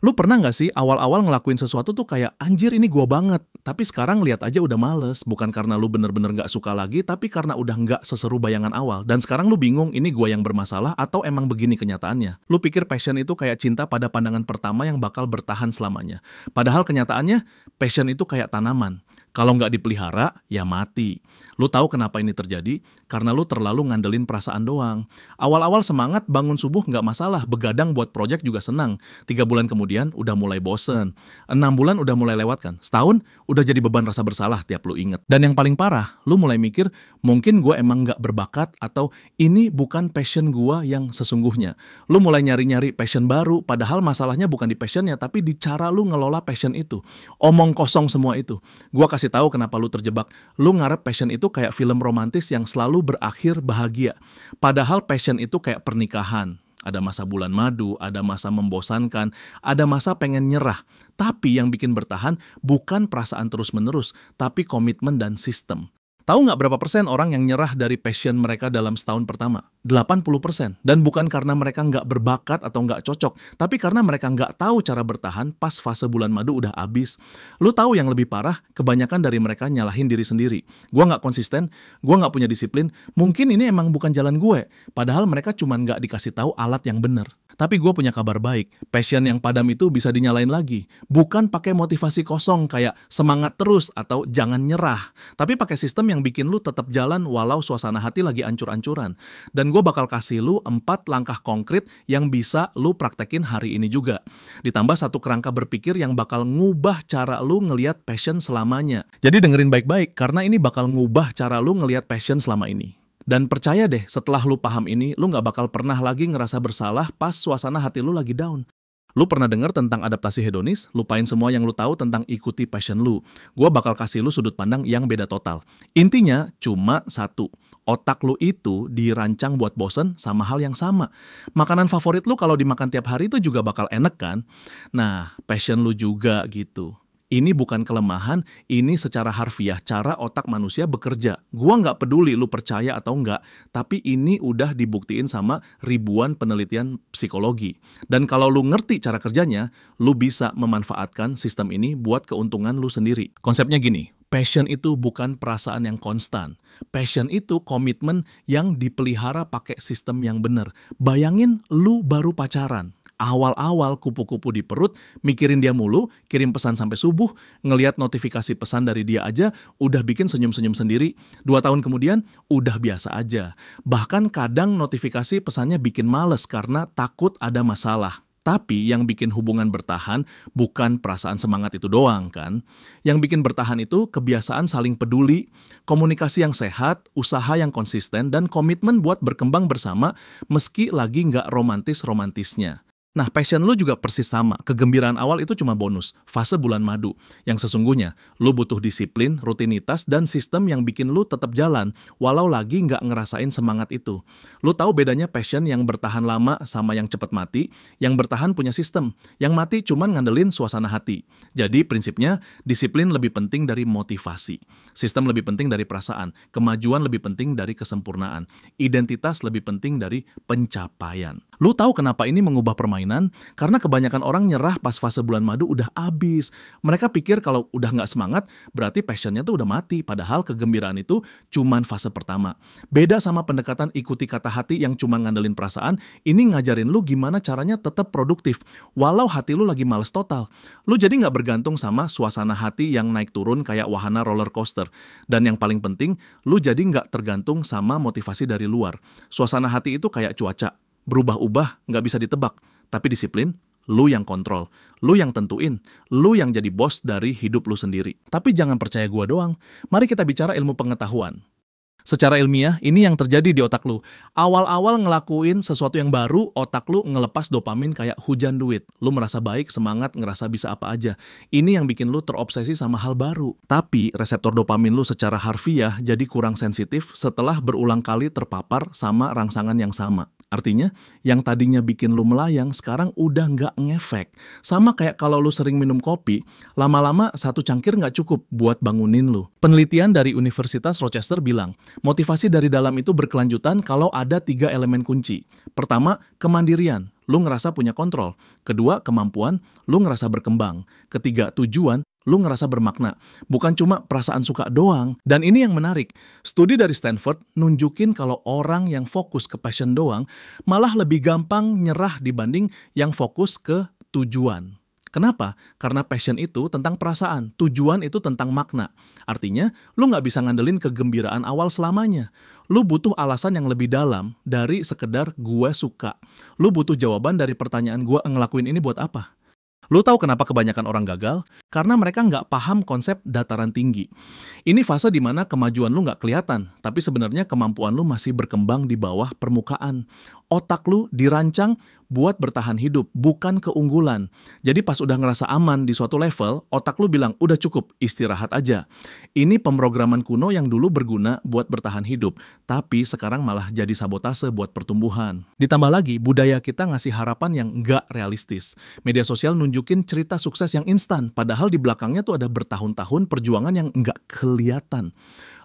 Lu pernah nggak sih awal-awal ngelakuin sesuatu tuh kayak, "Anjir ini gua banget." Tapi sekarang lihat aja udah males, bukan karena lu bener-bener nggak suka lagi, tapi karena udah nggak seseru bayangan awal. Dan sekarang lu bingung, ini gua yang bermasalah atau emang begini kenyataannya? Lu pikir passion itu kayak cinta pada pandangan pertama yang bakal bertahan selamanya. Padahal kenyataannya, passion itu kayak tanaman. Kalau nggak dipelihara, ya mati. Lu tahu kenapa ini terjadi? Karena lu terlalu ngandelin perasaan doang. Awal-awal semangat, bangun subuh nggak masalah, begadang buat project juga senang. 3 bulan kemudian udah mulai bosen. 6 bulan udah mulai lewat kan. Setahun udah jadi beban rasa bersalah tiap lu inget. Dan yang paling parah, lu mulai mikir mungkin gue emang nggak berbakat atau ini bukan passion gue yang sesungguhnya. Lu mulai nyari-nyari passion baru, padahal masalahnya bukan di passionnya tapi di cara lu ngelola passion itu. Omong kosong semua itu. Gua kasih tahu kenapa lu terjebak. Lu ngarep passion itu kayak film romantis yang selalu berakhir bahagia. Padahal passion itu kayak pernikahan. Ada masa bulan madu, ada masa membosankan, ada masa pengen nyerah. Tapi yang bikin bertahan bukan perasaan terus-menerus, tapi komitmen dan sistem. Tahu nggak berapa persen orang yang nyerah dari passion mereka dalam setahun pertama? 80%. Dan bukan karena mereka nggak berbakat atau nggak cocok, tapi karena mereka nggak tahu cara bertahan pas fase bulan madu udah habis. Lu tahu yang lebih parah, kebanyakan dari mereka nyalahin diri sendiri. Gua nggak konsisten, gua nggak punya disiplin, mungkin ini emang bukan jalan gue. Padahal mereka cuma nggak dikasih tahu alat yang bener. Tapi gue punya kabar baik, passion yang padam itu bisa dinyalain lagi. Bukan pakai motivasi kosong kayak semangat terus atau jangan nyerah. Tapi pakai sistem yang bikin lu tetap jalan walau suasana hati lagi ancur-ancuran. Dan gue bakal kasih lu 4 langkah konkret yang bisa lu praktekin hari ini juga. Ditambah 1 kerangka berpikir yang bakal ngubah cara lu ngelihat passion selamanya. Jadi dengerin baik-baik karena ini bakal ngubah cara lu ngelihat passion selama ini. Dan percaya deh, setelah lu paham ini, lu gak bakal pernah lagi ngerasa bersalah pas suasana hati lu lagi down. Lu pernah denger tentang adaptasi hedonis? Lupain semua yang lu tahu tentang ikuti passion lu. Gua bakal kasih lu sudut pandang yang beda total. Intinya cuma satu. Otak lu itu dirancang buat bosen sama hal yang sama. Makanan favorit lu kalau dimakan tiap hari itu juga bakal enak kan? Nah, passion lu juga gitu. Ini bukan kelemahan, ini secara harfiah cara otak manusia bekerja. Gua nggak peduli lu percaya atau nggak, tapi ini udah dibuktiin sama ribuan penelitian psikologi. Dan kalau lu ngerti cara kerjanya, lu bisa memanfaatkan sistem ini buat keuntungan lu sendiri. Konsepnya gini, passion itu bukan perasaan yang konstan. Passion itu komitmen yang dipelihara pakai sistem yang benar. Bayangin lu baru pacaran. Awal-awal kupu-kupu di perut, mikirin dia mulu, kirim pesan sampai subuh, ngelihat notifikasi pesan dari dia aja, udah bikin senyum-senyum sendiri. 2 tahun kemudian, udah biasa aja. Bahkan kadang notifikasi pesannya bikin males karena takut ada masalah. Tapi yang bikin hubungan bertahan bukan perasaan semangat itu doang kan. Yang bikin bertahan itu kebiasaan saling peduli, komunikasi yang sehat, usaha yang konsisten, dan komitmen buat berkembang bersama meski lagi nggak romantis-romantisnya. Nah, passion lu juga persis sama. Kegembiraan awal itu cuma bonus, fase bulan madu. Yang sesungguhnya, lu butuh disiplin, rutinitas, dan sistem yang bikin lu tetap jalan, walau lagi nggak ngerasain semangat itu. Lu tahu bedanya passion yang bertahan lama sama yang cepat mati? Yang bertahan punya sistem, yang mati cuma ngandelin suasana hati. Jadi prinsipnya, disiplin lebih penting dari motivasi. Sistem lebih penting dari perasaan. Kemajuan lebih penting dari kesempurnaan. Identitas lebih penting dari pencapaian. Lu tahu kenapa ini mengubah permainan? Karena kebanyakan orang nyerah pas fase bulan madu udah habis. Mereka pikir kalau udah nggak semangat, berarti passionnya tuh udah mati. Padahal kegembiraan itu cuman fase pertama. Beda sama pendekatan ikuti kata hati yang cuma ngandelin perasaan, ini ngajarin lu gimana caranya tetap produktif. Walau hati lu lagi males total. Lu jadi nggak bergantung sama suasana hati yang naik turun kayak wahana roller coaster. Dan yang paling penting, lu jadi nggak tergantung sama motivasi dari luar. Suasana hati itu kayak cuaca. Berubah-ubah nggak bisa ditebak, tapi disiplin, lu yang kontrol, lu yang tentuin, lu yang jadi bos dari hidup lu sendiri. Tapi jangan percaya gua doang, mari kita bicara ilmu pengetahuan. Secara ilmiah, ini yang terjadi di otak lu. Awal-awal ngelakuin sesuatu yang baru, otak lu ngelepas dopamin kayak hujan duit. Lu merasa baik, semangat, ngerasa bisa apa aja. Ini yang bikin lu terobsesi sama hal baru. Tapi reseptor dopamin lu secara harfiah jadi kurang sensitif setelah berulang kali terpapar sama rangsangan yang sama. Artinya, yang tadinya bikin lu melayang, sekarang udah nggak ngefek. Sama kayak kalau lu sering minum kopi, lama-lama 1 cangkir nggak cukup buat bangunin lu. Penelitian dari Universitas Rochester bilang, Motivasi dari dalam itu berkelanjutan kalau ada 3 elemen kunci. Pertama, kemandirian. Lu ngerasa punya kontrol. Kedua, kemampuan. Lu ngerasa berkembang. Ketiga, tujuan. Lu ngerasa bermakna. Bukan cuma perasaan suka doang. Dan ini yang menarik. Studi dari Stanford nunjukin kalau orang yang fokus ke passion doang malah lebih gampang nyerah dibanding yang fokus ke tujuan. Kenapa? Karena passion itu tentang perasaan, tujuan itu tentang makna. Artinya, lu nggak bisa ngandelin kegembiraan awal selamanya. Lu butuh alasan yang lebih dalam dari sekedar gue suka. Lu butuh jawaban dari pertanyaan gue ngelakuin ini buat apa? Lu tahu kenapa kebanyakan orang gagal? Karena mereka nggak paham konsep dataran tinggi. Ini fase di mana kemajuan lu nggak kelihatan, tapi sebenarnya kemampuan lu masih berkembang di bawah permukaan. Otak lu dirancang buat bertahan hidup, bukan keunggulan. Jadi pas udah ngerasa aman di suatu level, otak lu bilang, udah cukup, istirahat aja. Ini pemrograman kuno yang dulu berguna buat bertahan hidup, tapi sekarang malah jadi sabotase buat pertumbuhan. Ditambah lagi, budaya kita ngasih harapan yang nggak realistis. Media sosial nunjukin cerita sukses yang instan, padahal di belakangnya tuh ada bertahun-tahun perjuangan yang nggak kelihatan.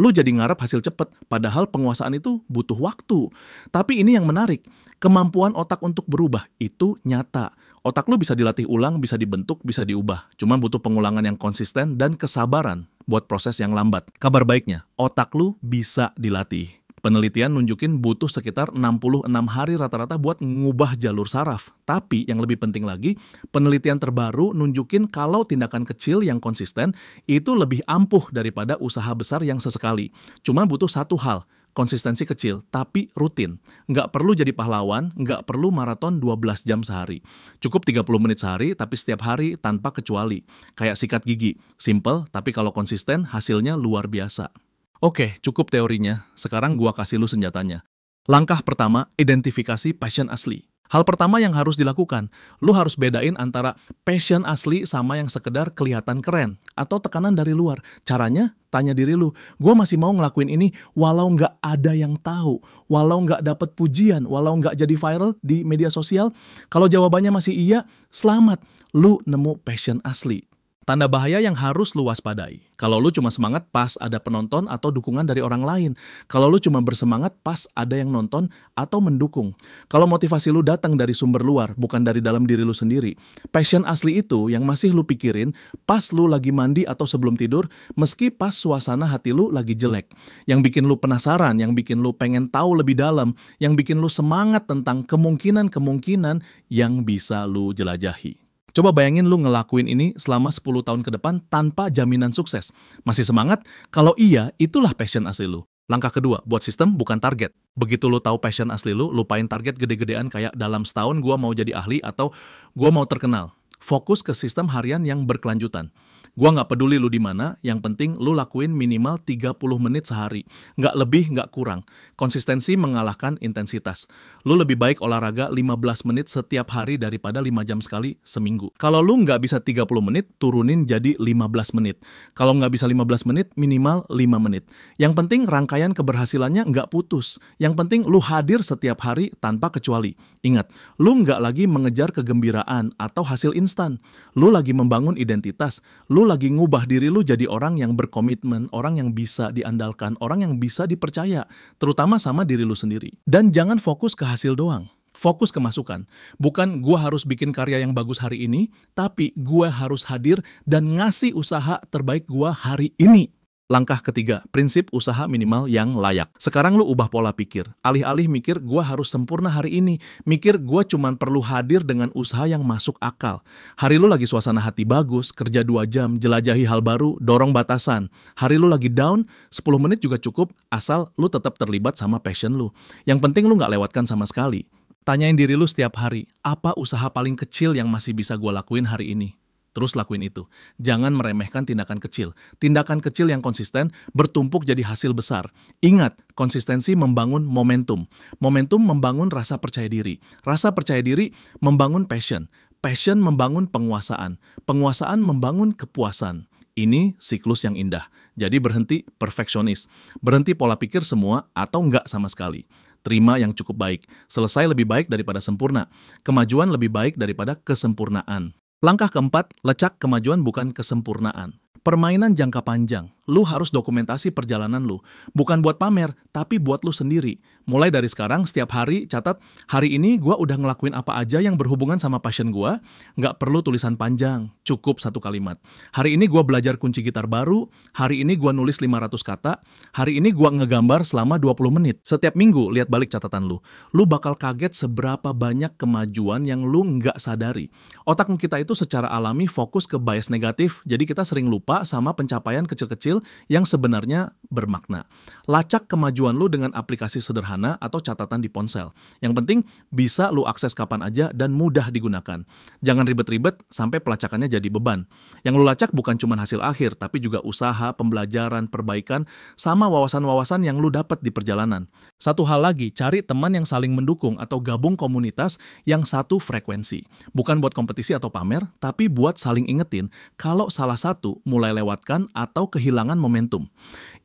Lu jadi ngarep hasil cepet, padahal penguasaan itu butuh waktu. Tapi ini yang menarik, kemampuan otak untuk berubah itu nyata. Otak lu bisa dilatih ulang, bisa dibentuk, bisa diubah. Cuma butuh pengulangan yang konsisten dan kesabaran buat proses yang lambat. Kabar baiknya, otak lu bisa dilatih. Penelitian nunjukin butuh sekitar 66 hari rata-rata buat ngubah jalur saraf. Tapi yang lebih penting lagi, penelitian terbaru nunjukin kalau tindakan kecil yang konsisten itu lebih ampuh daripada usaha besar yang sesekali. Cuma butuh satu hal, konsistensi kecil, tapi rutin. Nggak perlu jadi pahlawan, nggak perlu maraton 12 jam sehari. Cukup 30 menit sehari, tapi setiap hari tanpa kecuali. Kayak sikat gigi, simple, tapi kalau konsisten hasilnya luar biasa. Oke, cukup teorinya. Sekarang gua kasih lu senjatanya. Langkah pertama, identifikasi passion asli. Hal pertama yang harus dilakukan, lu harus bedain antara passion asli sama yang sekedar kelihatan keren atau tekanan dari luar. Caranya, tanya diri lu, gua masih mau ngelakuin ini walau nggak ada yang tahu, walau nggak dapet pujian, walau nggak jadi viral di media sosial. Kalau jawabannya masih iya, selamat, lu nemu passion asli. Tanda bahaya yang harus lu waspadai. Kalau lu cuma semangat pas ada penonton atau dukungan dari orang lain. Kalau lu cuma bersemangat pas ada yang nonton atau mendukung. Kalau motivasi lu datang dari sumber luar, bukan dari dalam diri lu sendiri. Passion asli itu yang masih lu pikirin pas lu lagi mandi atau sebelum tidur, meski pas suasana hati lu lagi jelek. Yang bikin lu penasaran, yang bikin lu pengen tahu lebih dalam, yang bikin lu semangat tentang kemungkinan-kemungkinan yang bisa lu jelajahi. Coba bayangin lu ngelakuin ini selama 10 tahun ke depan tanpa jaminan sukses. Masih semangat? Kalau iya, itulah passion asli lu. Langkah kedua, buat sistem bukan target. Begitu lu tahu passion asli lu, lupain target gede-gedean kayak dalam setahun gua mau jadi ahli atau gua mau terkenal. Fokus ke sistem harian yang berkelanjutan. Gua nggak peduli lu di mana, yang penting lu lakuin minimal 30 menit sehari. Nggak lebih, nggak kurang. Konsistensi mengalahkan intensitas. Lu lebih baik olahraga 15 menit setiap hari daripada 5 jam sekali seminggu. Kalau lu nggak bisa 30 menit, turunin jadi 15 menit. Kalau nggak bisa 15 menit, minimal 5 menit. Yang penting rangkaian keberhasilannya nggak putus. Yang penting lu hadir setiap hari tanpa kecuali. Ingat, lu nggak lagi mengejar kegembiraan atau hasil instan. Lu lagi membangun identitas. Lu lagi ngubah diri lu jadi orang yang berkomitmen, orang yang bisa diandalkan, orang yang bisa dipercaya, terutama sama diri lu sendiri. Dan jangan fokus ke hasil doang. Fokus ke masukan. Bukan gua harus bikin karya yang bagus hari ini, tapi gua harus hadir dan ngasih usaha terbaik gua hari ini. Langkah ketiga, prinsip usaha minimal yang layak. Sekarang lu ubah pola pikir. Alih-alih mikir gua harus sempurna hari ini, mikir gua cuman perlu hadir dengan usaha yang masuk akal. Hari lu lagi suasana hati bagus, kerja 2 jam, jelajahi hal baru, dorong batasan. Hari lu lagi down, 10 menit juga cukup, asal lu tetap terlibat sama passion lu. Yang penting lu nggak lewatkan sama sekali. Tanyain diri lu setiap hari, apa usaha paling kecil yang masih bisa gua lakuin hari ini? Terus lakuin itu. Jangan meremehkan tindakan kecil. Tindakan kecil yang konsisten bertumpuk jadi hasil besar. Ingat, konsistensi membangun momentum. Momentum membangun rasa percaya diri. Rasa percaya diri membangun passion. Passion membangun penguasaan. Penguasaan membangun kepuasan. Ini siklus yang indah. Jadi berhenti perfeksionis. Berhenti pola pikir semua atau enggak sama sekali. Terima yang cukup baik. Selesai lebih baik daripada sempurna. Kemajuan lebih baik daripada kesempurnaan. Langkah keempat, lecak kemajuan bukan kesempurnaan. Permainan jangka panjang. lu harus dokumentasi perjalanan lu. Bukan buat pamer, tapi buat lu sendiri. Mulai dari sekarang, setiap hari catat, hari ini gua udah ngelakuin apa aja yang berhubungan sama passion gua. Nggak perlu tulisan panjang, cukup satu kalimat. Hari ini gua belajar kunci gitar baru, hari ini gua nulis 500 kata, hari ini gua ngegambar selama 20 menit. Setiap minggu, lihat balik catatan lu. Lu bakal kaget seberapa banyak kemajuan yang lu nggak sadari. Otak kita itu secara alami fokus ke bias negatif, jadi kita sering lupa sama pencapaian kecil-kecil yang sebenarnya bermakna. Lacak kemajuan lu dengan aplikasi sederhana atau catatan di ponsel. Yang penting bisa lu akses kapan aja dan mudah digunakan. Jangan ribet-ribet sampai pelacakannya jadi beban. Yang lu lacak bukan cuma hasil akhir, tapi juga usaha, pembelajaran, perbaikan, sama wawasan-wawasan yang lu dapat di perjalanan. Satu hal lagi, cari teman yang saling mendukung atau gabung komunitas yang satu frekuensi. Bukan buat kompetisi atau pamer, tapi buat saling ingetin kalau salah satu mulai lewatkan atau kehilangan momentum.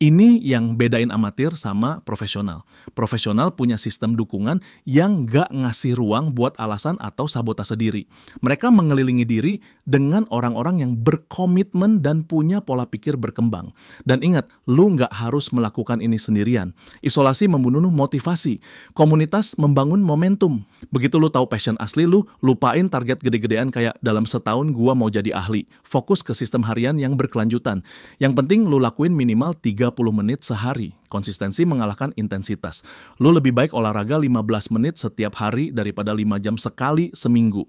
Ini yang bedain amatir sama profesional. Profesional punya sistem dukungan yang gak ngasih ruang buat alasan atau sabotase diri. Mereka mengelilingi diri dengan orang-orang yang berkomitmen dan punya pola pikir berkembang. Dan ingat, lu gak harus melakukan ini sendirian. Isolasi membunuh motivasi. Komunitas membangun momentum. Begitu lu tahu passion asli lu, lupain target gede-gedean kayak dalam setahun gua mau jadi ahli. Fokus ke sistem harian yang berkelanjutan. Yang penting lu lakuin minimal 30 menit sehari. Konsistensi mengalahkan intensitas. Lu lebih baik olahraga 15 menit setiap hari daripada 5 jam sekali seminggu.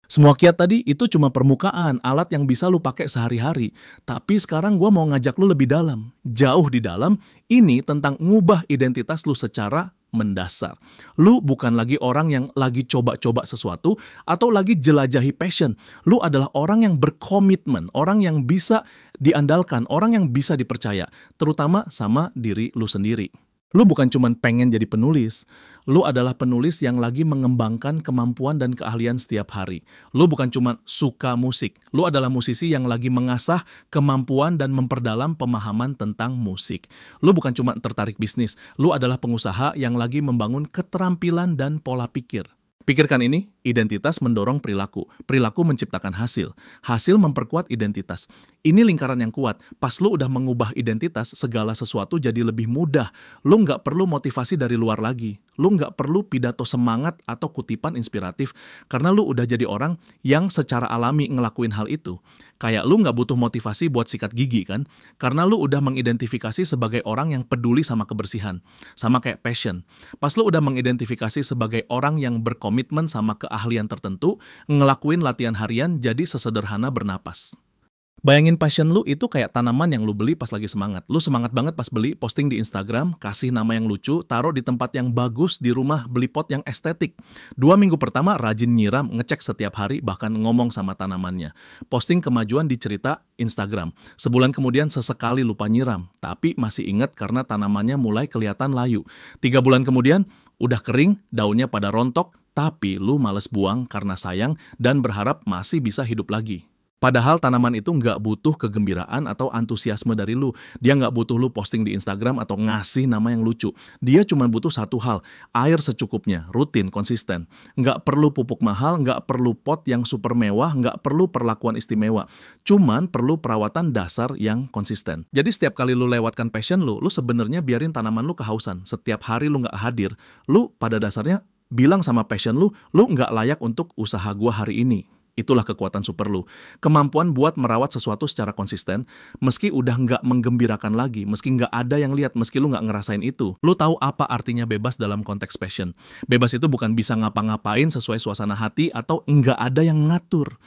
Semua kiat tadi itu cuma permukaan, alat yang bisa lu pakai sehari-hari. Tapi sekarang gua mau ngajak lu lebih dalam. Jauh di dalam, ini tentang ngubah identitas lu secara mendasar. Lu bukan lagi orang yang lagi coba-coba sesuatu atau lagi jelajahi passion. Lu adalah orang yang berkomitmen, orang yang bisa diandalkan, orang yang bisa dipercaya, terutama sama diri lu sendiri. Lu bukan cuma pengen jadi penulis, lu adalah penulis yang lagi mengembangkan kemampuan dan keahlian setiap hari. Lu bukan cuma suka musik, lu adalah musisi yang lagi mengasah kemampuan dan memperdalam pemahaman tentang musik. Lu bukan cuma tertarik bisnis, lu adalah pengusaha yang lagi membangun keterampilan dan pola pikir. Pikirkan ini, identitas mendorong perilaku. Perilaku menciptakan hasil. Hasil memperkuat identitas. Ini lingkaran yang kuat. Pas lu udah mengubah identitas, segala sesuatu jadi lebih mudah. Lu nggak perlu motivasi dari luar lagi. Lu nggak perlu pidato semangat atau kutipan inspiratif. Karena lu udah jadi orang yang secara alami ngelakuin hal itu. Kayak lu nggak butuh motivasi buat sikat gigi kan? Karena lu udah mengidentifikasi sebagai orang yang peduli sama kebersihan. Sama kayak passion. Pas lu udah mengidentifikasi sebagai orang yang berkomitmen sama keahlian tertentu, ngelakuin latihan harian jadi sesederhana bernapas. Bayangin passion lu itu kayak tanaman yang lu beli pas lagi semangat. Lu semangat banget pas beli, posting di Instagram, kasih nama yang lucu, taruh di tempat yang bagus, di rumah beli pot yang estetik. 2 minggu pertama rajin nyiram, ngecek setiap hari, bahkan ngomong sama tanamannya. Posting kemajuan di cerita Instagram. Sebulan kemudian sesekali lupa nyiram, tapi masih ingat karena tanamannya mulai kelihatan layu. 3 bulan kemudian udah kering, daunnya pada rontok, tapi lu males buang karena sayang dan berharap masih bisa hidup lagi. Padahal tanaman itu nggak butuh kegembiraan atau antusiasme dari lu. Dia nggak butuh lu posting di Instagram atau ngasih nama yang lucu. Dia cuma butuh satu hal, air secukupnya, rutin, konsisten. Nggak perlu pupuk mahal, nggak perlu pot yang super mewah, nggak perlu perlakuan istimewa. Cuman perlu perawatan dasar yang konsisten. Jadi setiap kali lu lewatkan passion lu sebenarnya biarin tanaman lu kehausan. Setiap hari lu nggak hadir, lu pada dasarnya bilang sama passion lu nggak layak untuk usaha gua hari ini. Itulah kekuatan super lu. Kemampuan buat merawat sesuatu secara konsisten, meski udah nggak menggembirakan lagi, meski nggak ada yang lihat, meski lu nggak ngerasain itu. Lu tahu apa artinya bebas dalam konteks passion. Bebas itu bukan bisa ngapa-ngapain sesuai suasana hati atau nggak ada yang ngatur.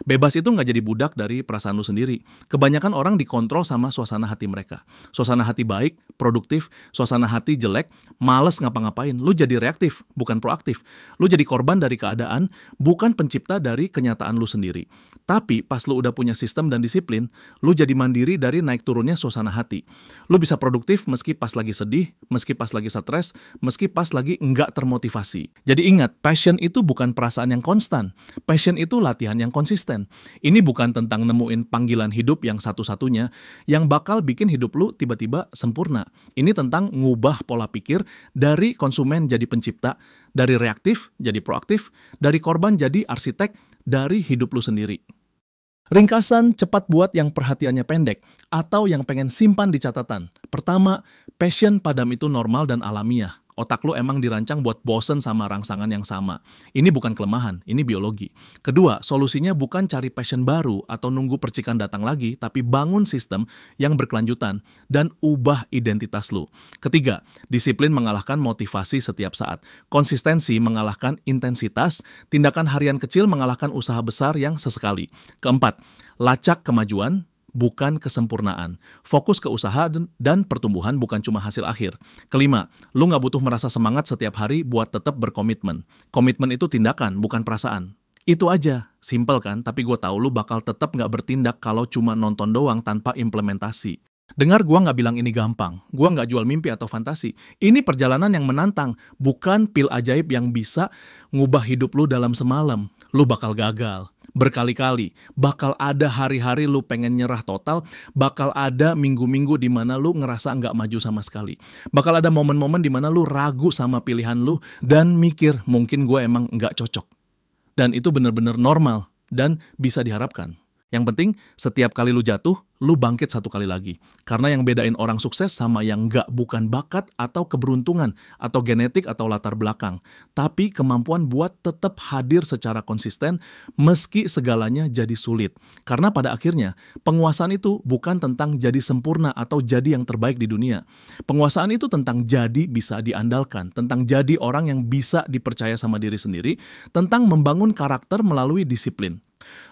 Bebas itu nggak jadi budak dari perasaan lu sendiri. Kebanyakan orang dikontrol sama suasana hati mereka. Suasana hati baik, produktif, suasana hati jelek, males ngapa-ngapain. Lu jadi reaktif, bukan proaktif. Lu jadi korban dari keadaan, bukan pencipta dari kenyataan lu sendiri. Tapi pas lu udah punya sistem dan disiplin, lu jadi mandiri dari naik turunnya suasana hati. Lu bisa produktif meski pas lagi sedih, meski pas lagi stres, meski pas lagi nggak termotivasi. Jadi ingat, passion itu bukan perasaan yang konstan. Passion itu latihan yang konsisten. Ini bukan tentang nemuin panggilan hidup yang satu-satunya yang bakal bikin hidup lu tiba-tiba sempurna. Ini tentang ngubah pola pikir dari konsumen jadi pencipta, dari reaktif jadi proaktif, dari korban jadi arsitek, dari hidup lu sendiri. Ringkasan cepat buat yang perhatiannya pendek atau yang pengen simpan di catatan. Pertama, passion padam itu normal dan alamiah. Otak lu emang dirancang buat bosen sama rangsangan yang sama. Ini bukan kelemahan, ini biologi. Kedua, solusinya bukan cari passion baru atau nunggu percikan datang lagi, tapi bangun sistem yang berkelanjutan dan ubah identitas lu. Ketiga, disiplin mengalahkan motivasi setiap saat. Konsistensi mengalahkan intensitas, tindakan harian kecil mengalahkan usaha besar yang sesekali. Keempat, lacak kemajuan, bukan kesempurnaan. Fokus ke usaha dan pertumbuhan bukan cuma hasil akhir. Kelima, lu nggak butuh merasa semangat setiap hari buat tetap berkomitmen. Komitmen itu tindakan, bukan perasaan. Itu aja, simple kan? Tapi gue tahu lu bakal tetap nggak bertindak kalau cuma nonton doang tanpa implementasi. Dengar gua nggak bilang ini gampang, gua nggak jual mimpi atau fantasi. Ini perjalanan yang menantang, bukan pil ajaib yang bisa ngubah hidup lu dalam semalam. Lu bakal gagal berkali-kali, bakal ada hari-hari lu pengen nyerah total, bakal ada minggu-minggu di mana lu ngerasa nggak maju sama sekali. Bakal ada momen-momen di mana lu ragu sama pilihan lu dan mikir mungkin gue emang nggak cocok. Dan itu bener-bener normal dan bisa diharapkan. Yang penting, setiap kali lu jatuh, lu bangkit satu kali lagi. Karena yang bedain orang sukses sama yang nggak bukan bakat atau keberuntungan, atau genetik atau latar belakang. Tapi kemampuan buat tetap hadir secara konsisten meski segalanya jadi sulit. Karena pada akhirnya, penguasaan itu bukan tentang jadi sempurna atau jadi yang terbaik di dunia. Penguasaan itu tentang jadi bisa diandalkan, tentang jadi orang yang bisa dipercaya sama diri sendiri, tentang membangun karakter melalui disiplin.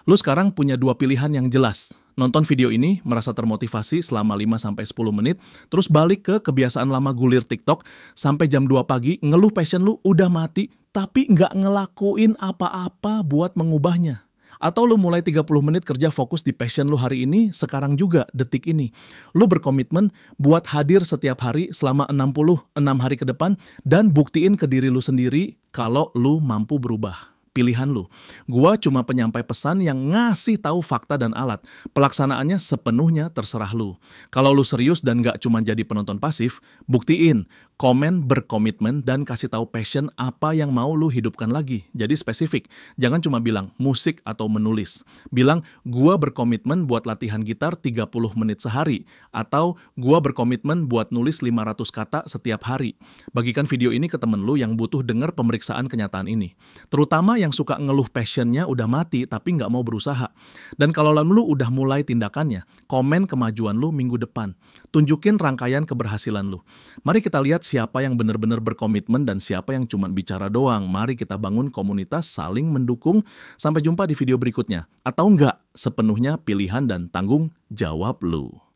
Lu sekarang punya dua pilihan yang jelas. Nonton video ini, merasa termotivasi selama 5-10 menit, terus balik ke kebiasaan lama gulir TikTok, sampai jam 2 pagi, ngeluh passion lu udah mati, tapi nggak ngelakuin apa-apa buat mengubahnya. Atau lu mulai 30 menit kerja fokus di passion lu hari ini, sekarang juga, detik ini. Lu berkomitmen buat hadir setiap hari selama 66 hari ke depan, dan buktiin ke diri lu sendiri kalau lu mampu berubah. Pilihan lu. Gua cuma penyampai pesan yang ngasih tahu fakta dan alat. Pelaksanaannya sepenuhnya terserah lu. Kalau lu serius dan gak cuma jadi penonton pasif, buktiin, komen, berkomitmen, dan kasih tahu passion apa yang mau lu hidupkan lagi. Jadi spesifik. Jangan cuma bilang musik atau menulis. Bilang, gua berkomitmen buat latihan gitar 30 menit sehari. Atau gua berkomitmen buat nulis 500 kata setiap hari. Bagikan video ini ke temen lu yang butuh denger pemeriksaan kenyataan ini. Terutama yang suka ngeluh passionnya udah mati tapi nggak mau berusaha. Dan kalau lu udah mulai tindakannya, komen kemajuan lu minggu depan. Tunjukin rangkaian keberhasilan lu. Mari kita lihat siapa yang benar-benar berkomitmen dan siapa yang cuma bicara doang. Mari kita bangun komunitas saling mendukung. Sampai jumpa di video berikutnya. Atau enggak, sepenuhnya pilihan dan tanggung jawab lu.